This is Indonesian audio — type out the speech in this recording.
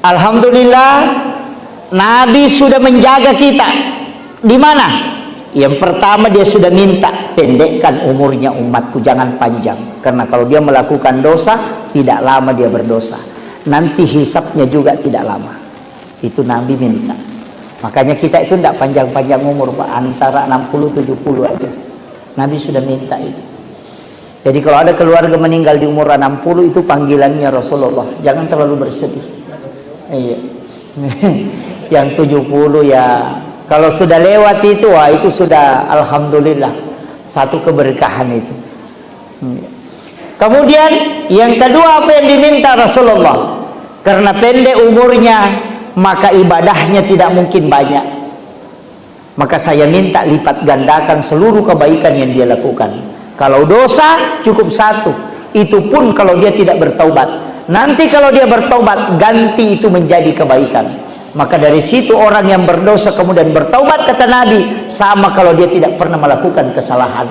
Alhamdulillah, Nabi sudah menjaga kita. Di mana? Yang pertama, dia sudah minta, pendekkan umurnya umatku, jangan panjang. Karena kalau dia melakukan dosa, tidak lama dia berdosa. Nanti hisapnya juga tidak lama. Itu Nabi minta. Makanya kita itu tidak panjang-panjang umur, Pak. Antara 60-70 aja. Nabi sudah minta itu. Jadi kalau ada keluarga meninggal di umur 60, itu panggilannya Rasulullah. Jangan terlalu bersedih. Iya. Yang 70 ya, kalau sudah lewat itu, wah itu sudah alhamdulillah, satu keberkahan itu. Kemudian yang kedua, apa yang diminta Rasulullah? Karena pendek umurnya, maka ibadahnya tidak mungkin banyak. Maka saya minta lipat gandakan seluruh kebaikan yang dia lakukan. Kalau dosa cukup satu, itu pun kalau dia tidak bertaubat. Nanti kalau dia bertaubat, ganti itu menjadi kebaikan. Maka dari situ orang yang berdosa kemudian bertaubat, kata Nabi, sama kalau dia tidak pernah melakukan kesalahan.